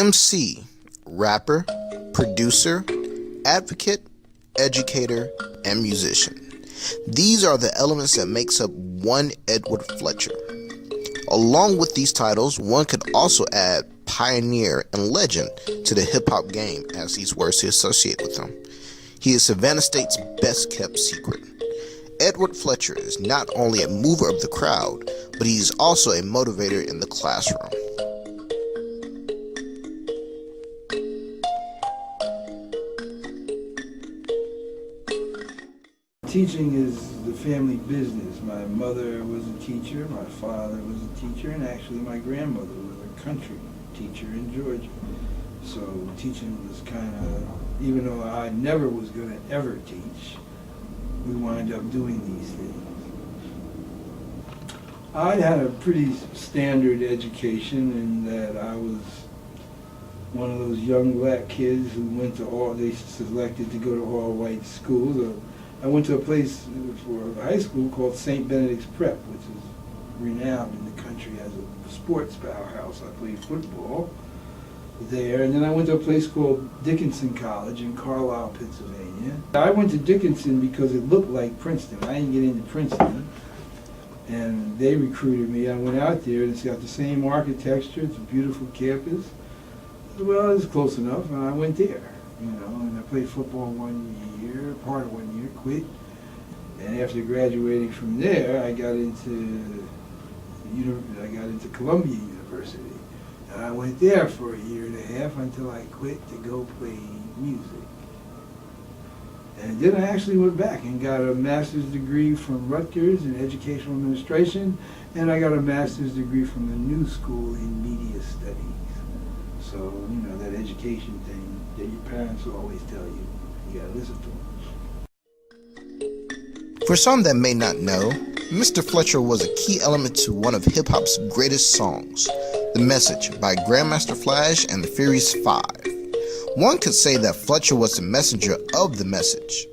MC, rapper, producer, advocate, educator, and musician. These are the elements that makes up one Edward Fletcher. Along with these titles, one could also add pioneer and legend to the hip-hop game, as these words to associate with him. He is Savannah State's best kept secret. Edward Fletcher is not only a mover of the crowd, but he is also a motivator in the classroom. Teaching is the family business. My mother was a teacher, my father was a teacher, and actually my grandmother was a country teacher in Georgia. So teaching was kind of, even though I never was going to ever teach, we wind up doing these things. I had a pretty standard education in that I was one of those young black kids who went to they selected to go to all-white schools. I went to a place for high school called St. Benedict's Prep, which is renowned in the country as a sports powerhouse. I played football there, and then I went to a place called Dickinson College in Carlisle, Pennsylvania. I went to Dickinson because it looked like Princeton. I didn't get into Princeton, and they recruited me. I went out there, and it's got the same architecture. It's a beautiful campus. Well, it's close enough, and I went there. And I played football 1 year, part of 1 year, quit. And after graduating from there, I got into Columbia University. And I went there for 1.5 years until I quit to go play music. And then I actually went back and got a master's degree from Rutgers in educational administration, and I got a master's degree from the New School in media studies. So, that education thing that your parents will always tell you, you gotta listen to them. For some that may not know, Mr. Fletcher was a key element to one of hip-hop's greatest songs, The Message by Grandmaster Flash and the Furious Five. One could say that Fletcher was the messenger of the message.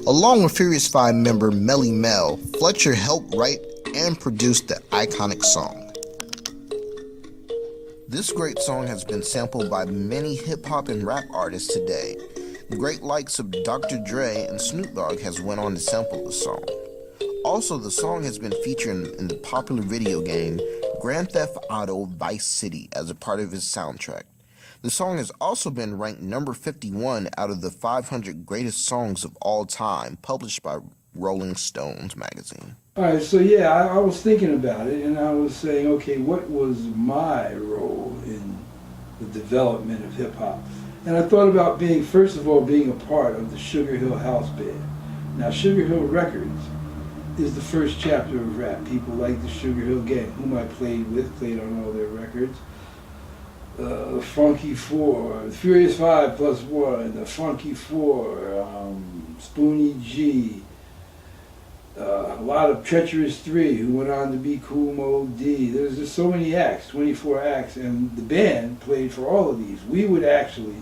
Along with Furious Five member Melly Mel, Fletcher helped write and produce the iconic song. This great song has been sampled by many hip-hop and rap artists today. Great likes of Dr. Dre and Snoop Dogg has went on to sample the song. Also, the song has been featured in the popular video game Grand Theft Auto Vice City as a part of its soundtrack. The song has also been ranked number 51 out of the 500 greatest songs of all time, published by Rolling Stones magazine. All right, so yeah, I was thinking about it, and I was saying, okay, what was my role in the development of hip-hop? And I thought about first of all, being a part of the Sugar Hill House Band. Now, Sugar Hill Records is the first chapter of rap. People like the Sugar Hill Gang, whom I played on all their records. The Funky Four, the Furious Five plus one, the Funky Four, Spoonie G, a lot of Treacherous Three, who went on to be Cool Mo D. There's just so many acts, 24 acts, and the band played for all of these. We would actually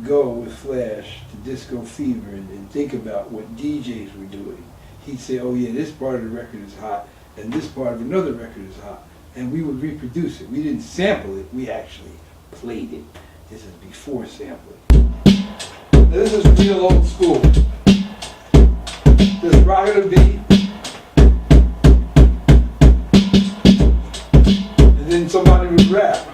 go with Flash to Disco Fever and think about what DJs were doing. He'd say, oh yeah, this part of the record is hot, and this part of another record is hot. And we would reproduce it. We didn't sample it, we actually played it. This is before sampling. This is real old school. Just rocking the beat. And then somebody would rap.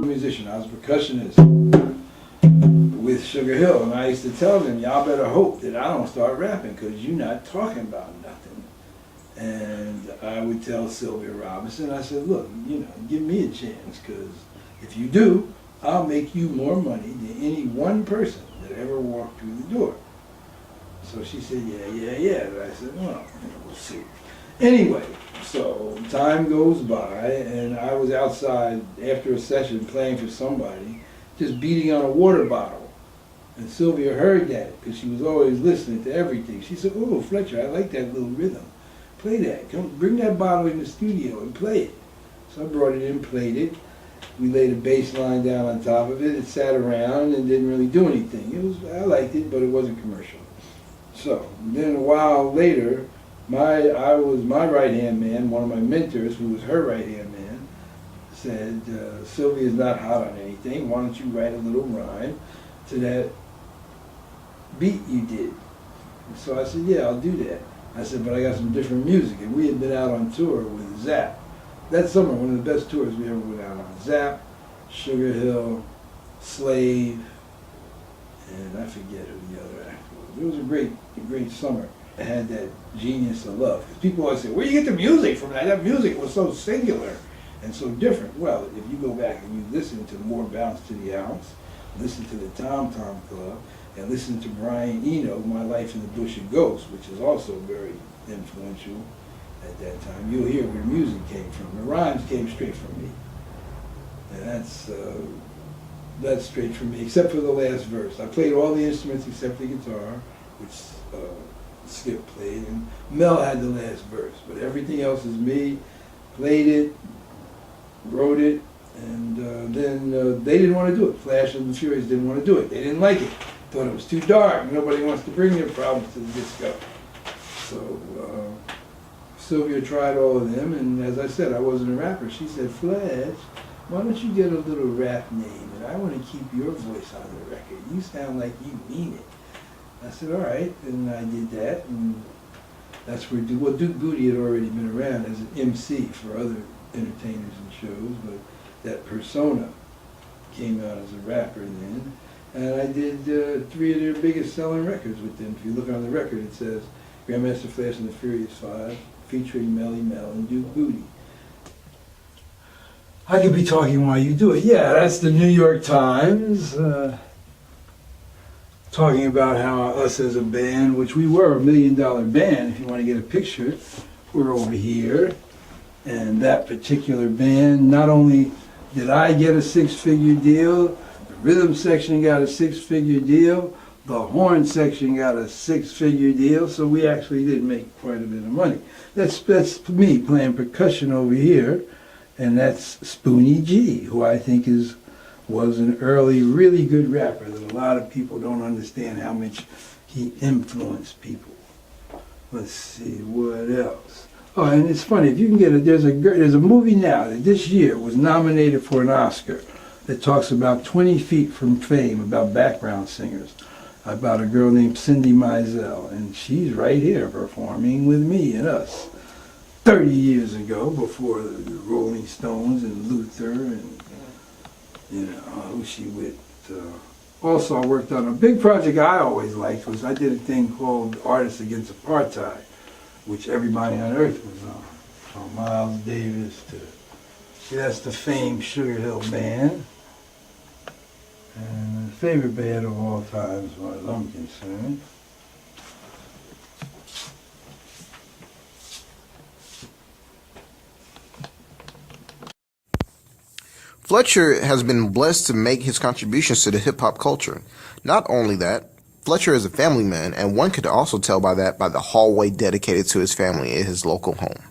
Musician. I was a percussionist. Sugar Hill, and I used to tell them, y'all better hope that I don't start rapping because you're not talking about nothing. And I would tell Sylvia Robinson, I said, look, give me a chance, because if you do, I'll make you more money than any one person that ever walked through the door. So she said, yeah. And I said, well, we'll see. Anyway, so time goes by, and I was outside after a session playing for somebody, just beating on a water bottle. And Sylvia heard that, because she was always listening to everything. She said, oh, Fletcher, I like that little rhythm. Play that. Come, bring that bottle in the studio and play it. So I brought it in, played it. We laid a bass line down on top of it. It sat around and didn't really do anything. I liked it, but it wasn't commercial. So then a while later, my right-hand man, one of my mentors, who was her right-hand man, said, Sylvia's not hot on anything. Why don't you write a little rhyme to that beat you did? And so I said, yeah, I'll do that. I said, but I got some different music. And we had been out on tour with Zap. That summer, one of the best tours we ever went out on. Zap, Sugar Hill, Slave, and I forget who the other actor was. It was a great summer. I had that genius of love. Because people always say, where do you get the music from? That music was so singular and so different. Well, if you go back and you listen to More Bounce to the Ounce, listen to the Tom Tom Club, and listen to Brian Eno, My Life in the Bush of Ghosts, which is also very influential at that time, you'll hear where the music came from. The rhymes came straight from me. And that's straight from me, except for the last verse. I played all the instruments except the guitar, which Skip played, and Mel had the last verse. But everything else is me. Played it, wrote it, and then they didn't want to do it. Flash and the Furious didn't want to do it. They didn't like it. Thought it was too dark. Nobody wants to bring their problems to the disco. So Sylvia tried all of them, and as I said, I wasn't a rapper. She said, Flash, why don't you get a little rap name, and I want to keep your voice on the record. You sound like you mean it. I said, all right, and I did that, and that's where Duke Booty had already been around as an MC for other entertainers and shows, but that persona came out as a rapper then, and I did 3 of their biggest selling records with them. If you look on the record, it says Grandmaster Flash and the Furious 5, featuring Melly Mel and Duke Booty. I could be talking while you do it. Yeah, that's the New York Times. Talking about how us as a band, which we were $1 million band, if you want to get a picture, we're over here. And that particular band, not only did I get a 6-figure deal, the rhythm section got a 6-figure deal, the horn section got a 6-figure deal, so we actually did make quite a bit of money. That's me playing percussion over here, and that's Spoonie G, who I think was an early, really good rapper that a lot of people don't understand how much he influenced people. Let's see, what else? Oh, and it's funny, if you can get there's a movie now that this year was nominated for an Oscar that talks about 20 Feet from Fame, about background singers, about a girl named Cindy Mizell, and she's right here performing with me and us 30 years ago, before the Rolling Stones and Luther and who she with. Also, I worked on a big project I always liked. I did a thing called Artists Against Apartheid, which everybody on earth was on. From Miles Davis to, that's the famed Sugar Hill Band. And the favorite band of all time, as far as I'm concerned. Fletcher has been blessed to make his contributions to the hip-hop culture. Not only that, Fletcher is a family man, and one could also tell by the hallway dedicated to his family at his local home.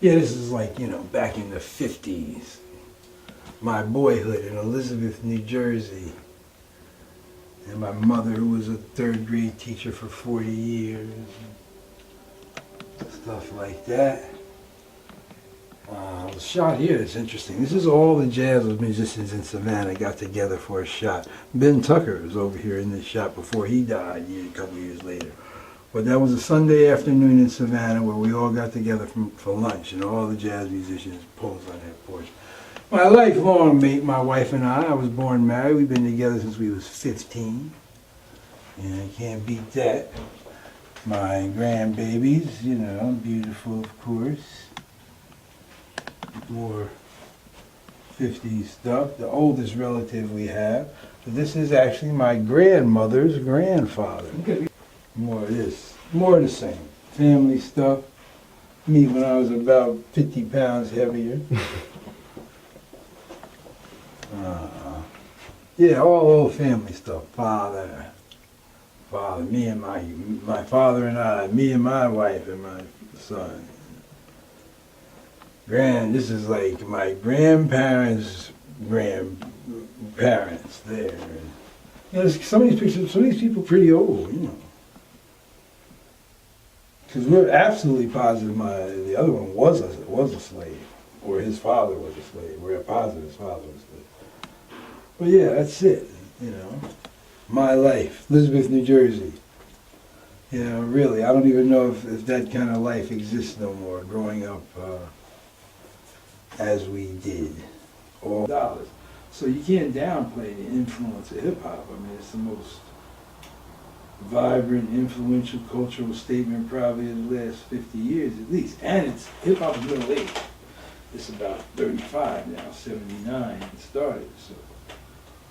Yeah, this is like, back in the 50s. My boyhood in Elizabeth, New Jersey. And my mother, who was a 3rd grade teacher for 40 years. Stuff like that. The shot here is interesting. This is all the jazz musicians in Savannah got together for a shot. Ben Tucker was over here in this shot before he died a couple years later. But that was a Sunday afternoon in Savannah where we all got together for lunch, and all the jazz musicians posed on that porch. My lifelong mate, my wife and I was born married. We've been together since we was 15. And I can't beat that. My grandbabies, you know, beautiful, of course. More 50s stuff. The oldest relative we have. But this is actually my grandmother's grandfather. More of this. More of the same. Family stuff. Me when I was about 50 pounds heavier. Yeah, all old family stuff. Father, me and my father and I, me and my wife and my son. This is like my grandparents' grandparents there. You know, some of these pictures, some of these people pretty old, you know. Because we're absolutely positive the other one was a slave, or his father was a slave. We're positive his father was a slave. But yeah, that's it, you know. My life, Elizabeth, New Jersey. You know, really, I don't even know if that kind of life exists no more, growing up as we did. All dollars. So you can't downplay the influence of hip-hop. I mean, it's the most vibrant, influential cultural statement probably in the last 50 years at least. And it's hip-hop is middle age. It's about 35 now, 79 it started. So.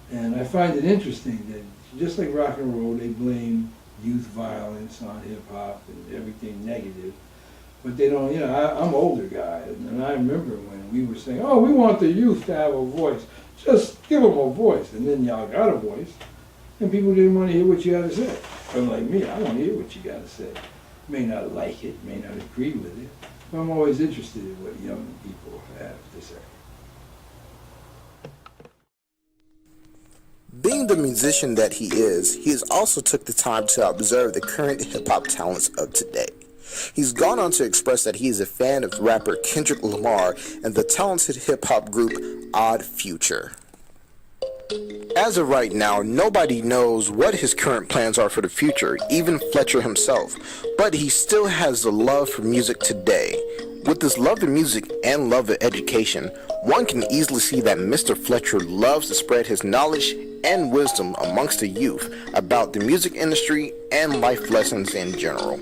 And I find it interesting that just like rock and roll, they blame youth violence on hip-hop and everything negative. But they don't, you know, I'm an older guy, and I remember when we were saying, oh, we want the youth to have a voice. Just give them a voice. And then y'all got a voice, and people didn't want to hear what you had to say. Unlike me, I want to hear what you got to say. May not like it, may not agree with it, but I'm always interested in what young people have to say. Being the musician that he has also took the time to observe the current hip-hop talents of today. He's gone on to express that he is a fan of rapper Kendrick Lamar and the talented hip-hop group Odd Future. As of right now, nobody knows what his current plans are for the future, even Fletcher himself, but he still has the love for music today. With this love of music and love of education, one can easily see that Mr. Fletcher loves to spread his knowledge and wisdom amongst the youth about the music industry and life lessons in general.